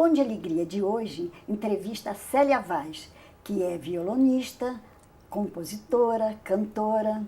Bom de Alegria de hoje entrevista a Célia Vaz, que é violonista, compositora, cantora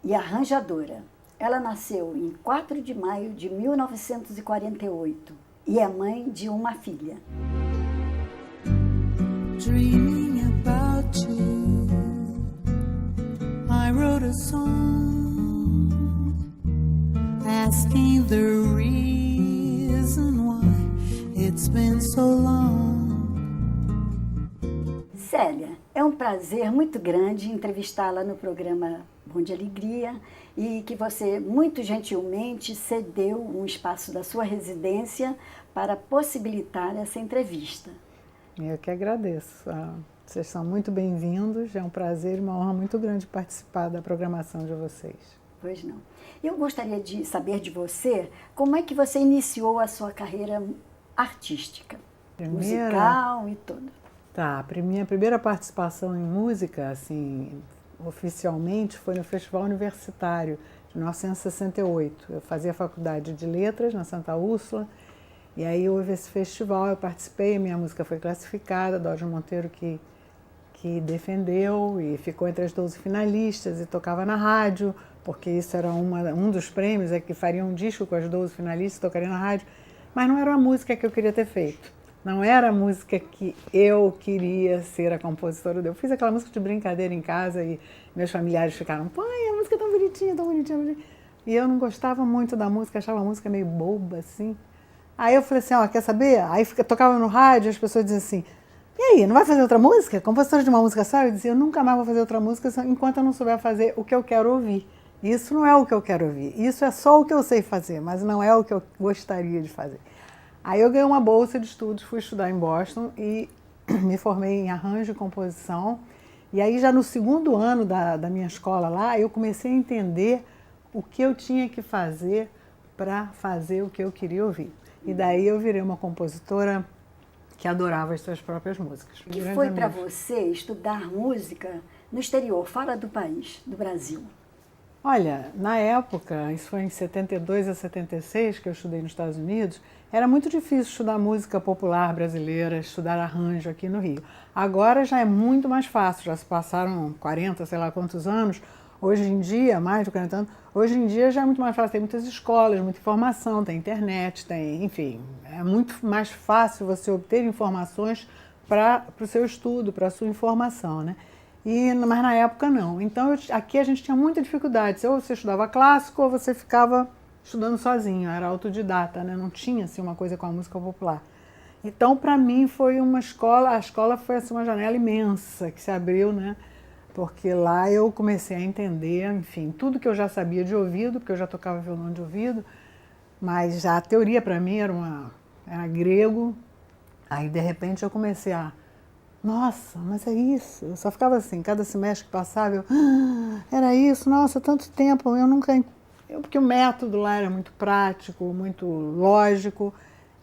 e arranjadora. Ela nasceu em 4 de maio de 1948 e é mãe de uma filha. Dreaming about you, I wrote a song, asking the reason why it's been so long. Célia, é um prazer muito grande entrevistá-la no programa Bom de Alegria e que você muito gentilmente cedeu um espaço da sua residência para possibilitar essa entrevista. Eu que agradeço. Vocês são muito bem-vindos. É um prazer e uma honra muito grande participar da programação de vocês. Pois não. Eu gostaria de saber de você como é que você iniciou a sua carreira artística, musical e tudo. Tá, minha primeira participação em música, assim, oficialmente, foi no Festival Universitário de 1968. Eu fazia faculdade de letras na Santa Úrsula. E aí houve esse festival, eu participei, minha música foi classificada, Dodge Monteiro que defendeu e ficou entre as 12 finalistas e tocava na rádio, porque isso era um dos prêmios, que faria um disco com as 12 finalistas, tocaria na rádio, mas não era a música que eu queria ter feito, não era a música que eu queria ser a compositora. Eu fiz aquela música de brincadeira em casa e meus familiares ficaram, pai, a música é tão bonitinha, tão bonitinha, tão bonitinha. E eu não gostava muito da música, achava a música meio boba, assim. Aí eu falei assim, quer saber? Aí tocava no rádio, as pessoas diziam assim, e aí, não vai fazer outra música? Compositora de uma música só? Eu dizia, eu nunca mais vou fazer outra música enquanto eu não souber fazer o que eu quero ouvir. Isso não é o que eu quero ouvir, isso é só o que eu sei fazer, mas não é o que eu gostaria de fazer. Aí eu ganhei uma bolsa de estudos, fui estudar em Boston e me formei em arranjo e composição. E aí já no segundo ano da minha escola lá, eu comecei a entender o que eu tinha que fazer para fazer o que eu queria ouvir. E daí eu virei uma compositora que adorava as suas próprias músicas. O que foi para você estudar música no exterior, fora do país, do Brasil? Olha, na época, isso foi em 72 a 76, que eu estudei nos Estados Unidos, era muito difícil estudar música popular brasileira, estudar arranjo aqui no Rio. Agora já é muito mais fácil, já se passaram 40, sei lá quantos anos. Hoje em dia, mais de 40 anos, hoje em dia já é muito mais fácil, tem muitas escolas, muita informação, tem internet, enfim, é muito mais fácil você obter informações para o seu estudo, para a sua informação, né? Mas na época não. Então aqui a gente tinha muita dificuldade, ou você estudava clássico ou você ficava estudando sozinho, era autodidata, né? Não tinha assim, uma coisa com a música popular. Então para mim foi uma escola, a escola foi assim, uma janela imensa que se abriu, né? Porque lá eu comecei a entender, enfim, tudo que eu já sabia de ouvido, porque eu já tocava violão de ouvido, mas já a teoria para mim era grego. Aí de repente eu comecei nossa, mas é isso. Eu só ficava assim, cada semestre que passava, era isso, nossa, tanto tempo, porque o método lá era muito prático, muito lógico,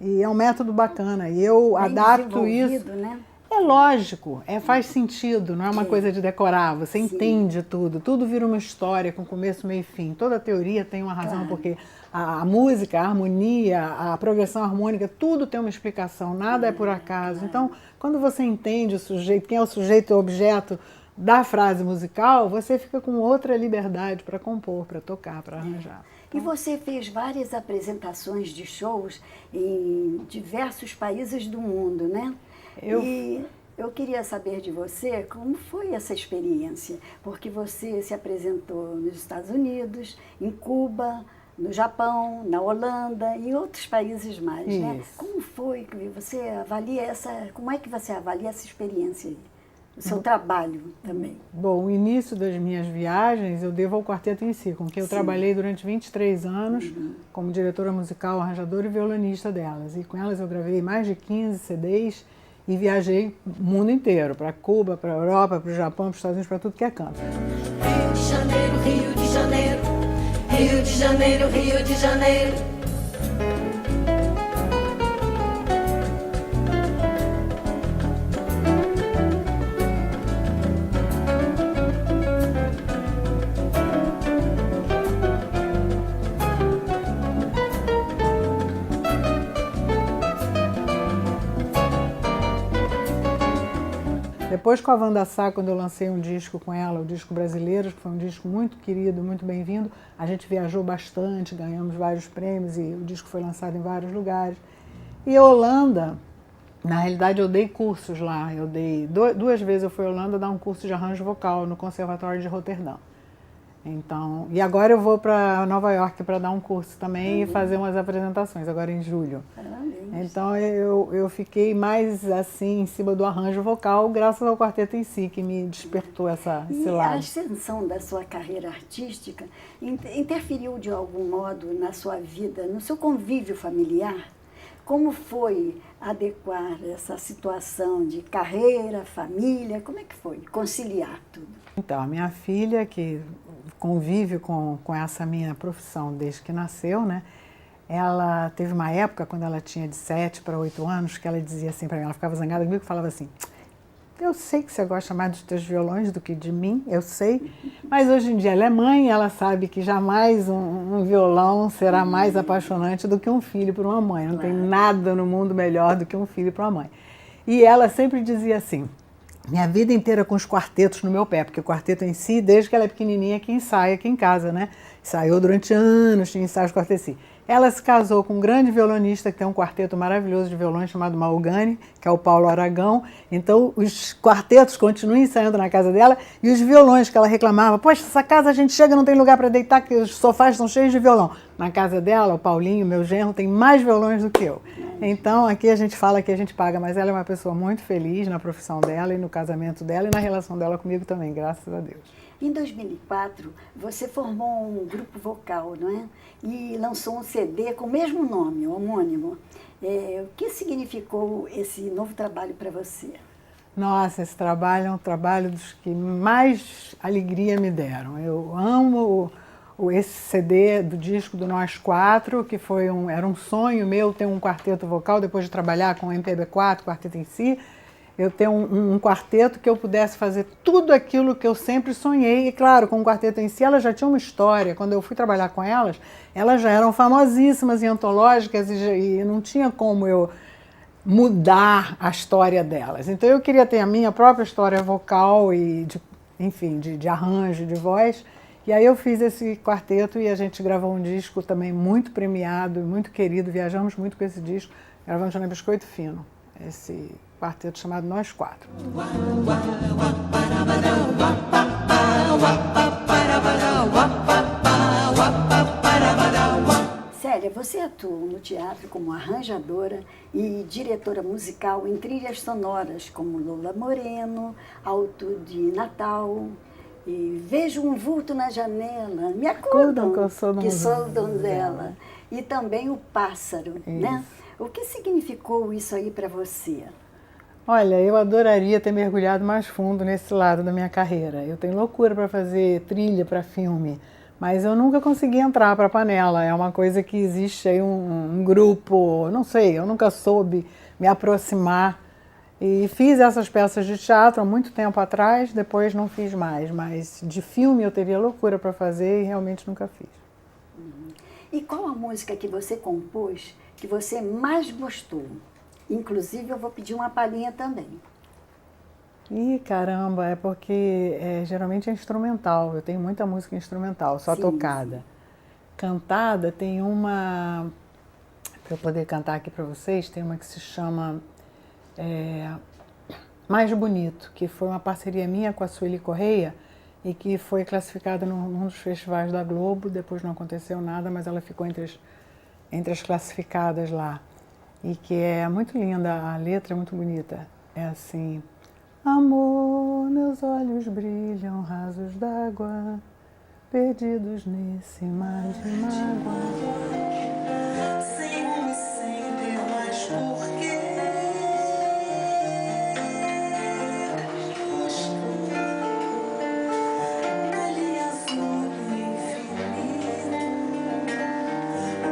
e é um método bacana, e eu bem adapto isso. Né? É lógico, faz sentido, não é uma coisa de decorar, você entende tudo vira uma história com começo, meio e fim. Toda teoria tem uma razão, porque a música, a harmonia, a progressão harmônica, tudo tem uma explicação, nada é por acaso. Então, quando você entende o sujeito, quem é o sujeito e o objeto da frase musical, você fica com outra liberdade para compor, para tocar, para arranjar. E você fez várias apresentações de shows em diversos países do mundo, né? E eu queria saber de você como foi essa experiência, porque você se apresentou nos Estados Unidos, em Cuba, no Japão, na Holanda e em outros países mais, né? Como foi que você avalia como é que você avalia essa experiência aí? O seu trabalho também. Bom, o início das minhas viagens eu devo ao Quarteto em Si, com quem eu trabalhei durante 23 anos como diretora musical, arranjadora e violonista delas. E com elas eu gravei mais de 15 CDs e viajei o mundo inteiro, para Cuba, para a Europa, para o Japão, para os Estados Unidos, para tudo que é canto. Rio de Janeiro, Rio de Janeiro, Rio de Janeiro, Rio de Janeiro. Depois com a Wanda Sá, quando eu lancei um disco com ela, o disco Brasileiros, que foi um disco muito querido, muito bem-vindo, a gente viajou bastante, ganhamos vários prêmios e o disco foi lançado em vários lugares. E a Holanda, na realidade eu dei cursos lá, eu dei 2 vezes eu fui à Holanda dar um curso de arranjo vocal no Conservatório de Roterdã. Então, e agora eu vou para Nova York para dar um curso também e fazer umas apresentações, agora em julho. Então eu fiquei mais assim em cima do arranjo vocal, graças ao quarteto em si, que me despertou esse lado. E a ascensão da sua carreira artística interferiu de algum modo na sua vida, no seu convívio familiar? Como foi adequar essa situação de carreira, família? Como é que foi conciliar tudo? Então, a minha filha, que convive com essa minha profissão desde que nasceu, né? Ela teve uma época, quando ela tinha de 7 para 8 anos, que ela dizia assim para mim, ela ficava zangada comigo e falava assim, eu sei que você gosta mais dos teus violões do que de mim, eu sei, mas hoje em dia ela é mãe, ela sabe que jamais um violão será mais apaixonante do que um filho para uma mãe. Não tem nada no mundo melhor do que um filho para uma mãe. E ela sempre dizia assim, minha vida inteira com os quartetos no meu pé, porque o quarteto em si, desde que ela é pequenininha, que ensaia aqui em casa, né? Ensaiou durante anos, tinha ensaios de quarteto em si. Ela se casou com um grande violonista que tem um quarteto maravilhoso de violões chamado Malgani, que é o Paulo Aragão. Então, os quartetos continuam ensaiando na casa dela e os violões que ela reclamava, poxa, essa casa a gente chega não tem lugar para deitar, que os sofás estão cheios de violão. Na casa dela, o Paulinho, meu genro, tem mais violões do que eu. Então, aqui a gente fala que a gente paga, mas ela é uma pessoa muito feliz na profissão dela e no casamento dela e na relação dela comigo também, graças a Deus. Em 2004, você formou um grupo vocal, não é? E lançou um CD com o mesmo nome, homônimo. O que significou esse novo trabalho para você? Nossa, esse trabalho é um trabalho dos que mais alegria me deram. Eu amo esse CD do disco do Nós Quatro, que era um sonho meu ter um quarteto vocal, depois de trabalhar com o MPB4, quarteto em si, eu ter um quarteto que eu pudesse fazer tudo aquilo que eu sempre sonhei. E claro, com o quarteto em si, ela já tinha uma história. Quando eu fui trabalhar com elas já eram famosíssimas e antológicas e não tinha como eu mudar a história delas. Então eu queria ter a minha própria história vocal e, de arranjo, de voz. E aí eu fiz esse quarteto e a gente gravou um disco também muito premiado, muito querido. Viajamos muito com esse disco, gravamos na Biscoito Fino, esse quarteto chamado Nós Quatro. Célia, você atuou no teatro como arranjadora e diretora musical em trilhas sonoras como Lola Moreno, Alto de Natal, e Vejo um Vulto na Janela, Me Acordam, que sou donzela, e também O Pássaro, né? O que significou isso aí para você? Olha, eu adoraria ter mergulhado mais fundo nesse lado da minha carreira. Eu tenho loucura para fazer trilha para filme, mas eu nunca consegui entrar para a panela. É uma coisa que existe aí um grupo, não sei, eu nunca soube me aproximar. E fiz essas peças de teatro há muito tempo atrás, depois não fiz mais, mas de filme eu teria loucura para fazer e realmente nunca fiz. E qual a música que você compôs que você mais gostou? Inclusive, eu vou pedir uma palhinha também. Ih, caramba, é porque geralmente é instrumental. Eu tenho muita música instrumental, só tocada. Sim. Cantada, tem uma... Para eu poder cantar aqui para vocês, tem uma que se chama Mais Bonito, que foi uma parceria minha com a Sueli Correia e que foi classificada num dos festivais da Globo. Depois não aconteceu nada, mas ela ficou entre as classificadas lá. E que é muito linda, a letra é muito bonita. É assim: amor, meus olhos brilham rasos d'água, perdidos nesse mar de mágoa. Sem ter mais porquê. Ali azul infinito,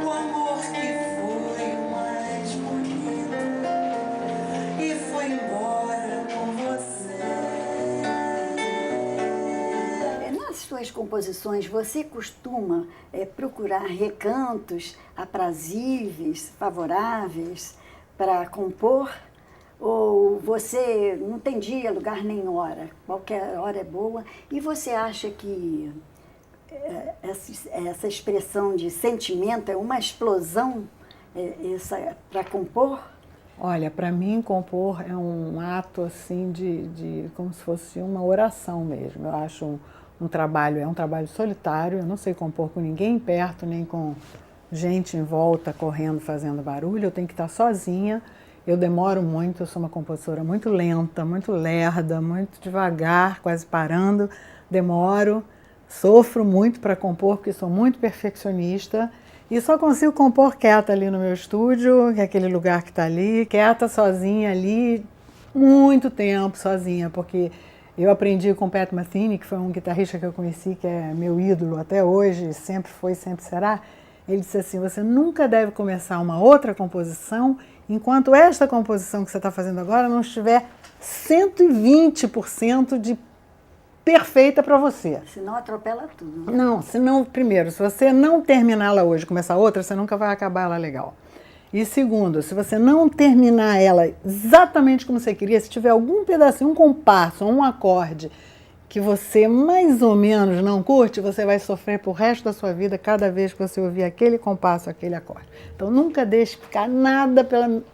o amor que foi mais bonito e foi embora com você. Nas suas composições, você costuma procurar recantos aprazíveis, favoráveis para compor? Ou você não tem dia, lugar nem hora, qualquer hora é boa, e você acha que essa expressão de sentimento é uma explosão para compor? Olha, para mim compor é um ato assim de como se fosse uma oração mesmo. Eu acho um trabalho, é um trabalho solitário, eu não sei compor com ninguém perto, nem com gente em volta correndo, fazendo barulho, eu tenho que estar sozinha. Eu demoro muito, eu sou uma compositora muito lenta, muito lerda, muito devagar, quase parando, demoro, sofro muito para compor porque sou muito perfeccionista. E só consigo compor quieta ali no meu estúdio, que é aquele lugar que está ali, quieta, sozinha ali, muito tempo sozinha, porque eu aprendi com o Pat Metheny, que foi um guitarrista que eu conheci, que é meu ídolo até hoje, sempre foi, sempre será. Ele disse assim, você nunca deve começar uma outra composição enquanto esta composição que você está fazendo agora não estiver 120% de perfeita para você. Senão atropela tudo. Não, senão, primeiro, se você não terminá-la hoje e começar outra, você nunca vai acabar ela legal. E segundo, se você não terminar ela exatamente como você queria, se tiver algum pedacinho, um compasso, um acorde que você mais ou menos não curte, você vai sofrer pro resto da sua vida cada vez que você ouvir aquele compasso, aquele acorde. Então nunca deixe ficar nada,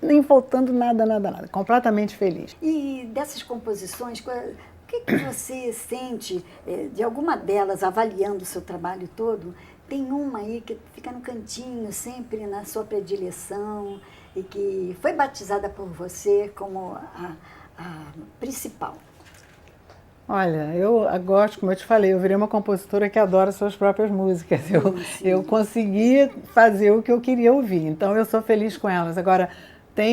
nem faltando nada, nada, nada. Completamente feliz. E dessas composições, o que você sente de alguma delas, avaliando o seu trabalho todo? Tem uma aí que fica no cantinho, sempre na sua predileção, e que foi batizada por você como a principal. Olha, eu gosto, como eu te falei, eu virei uma compositora que adora suas próprias músicas. Eu consegui fazer o que eu queria ouvir, então eu sou feliz com elas. Agora,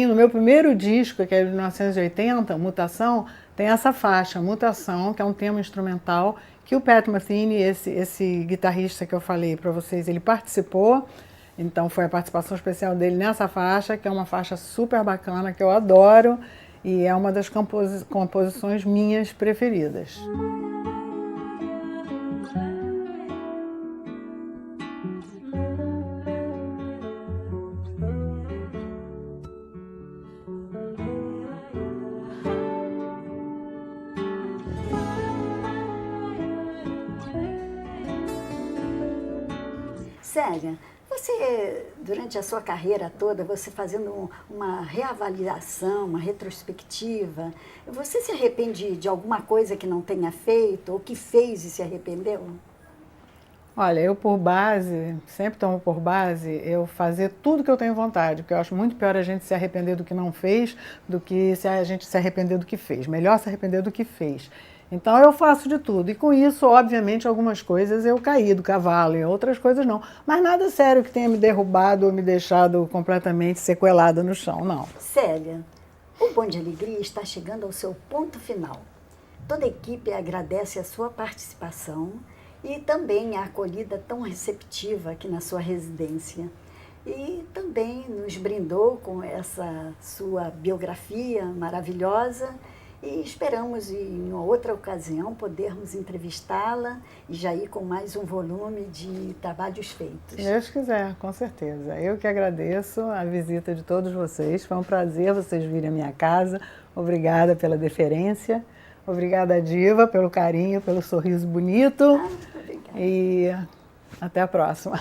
no meu primeiro disco, que é de 1980, Mutação, tem essa faixa, Mutação, que é um tema instrumental, que o Pat Metheny, esse guitarrista que eu falei para vocês, ele participou, então foi a participação especial dele nessa faixa, que é uma faixa super bacana, que eu adoro, e é uma das composições minhas preferidas. Célia, você, durante a sua carreira toda, você fazendo uma reavaliação, uma retrospectiva, você se arrepende de alguma coisa que não tenha feito, ou que fez e se arrependeu? Olha, eu por base, sempre tomo por base, eu fazer tudo que eu tenho vontade, porque eu acho muito pior a gente se arrepender do que não fez, do que se a gente se arrepender do que fez. Melhor se arrepender do que fez. Então eu faço de tudo, e com isso, obviamente, algumas coisas eu caí do cavalo e outras coisas não. Mas nada sério que tenha me derrubado ou me deixado completamente sequelada no chão, não. Célia, o Bom de Alegria está chegando ao seu ponto final. Toda a equipe agradece a sua participação e também a acolhida tão receptiva aqui na sua residência. E também nos brindou com essa sua biografia maravilhosa e esperamos em outra ocasião podermos entrevistá-la e já ir com mais um volume de trabalhos feitos. Se Deus quiser, com certeza. Eu que agradeço a visita de todos vocês. Foi um prazer vocês virem à minha casa. Obrigada pela deferência. Obrigada, Diva, pelo carinho, pelo sorriso bonito. Obrigada. E até a próxima.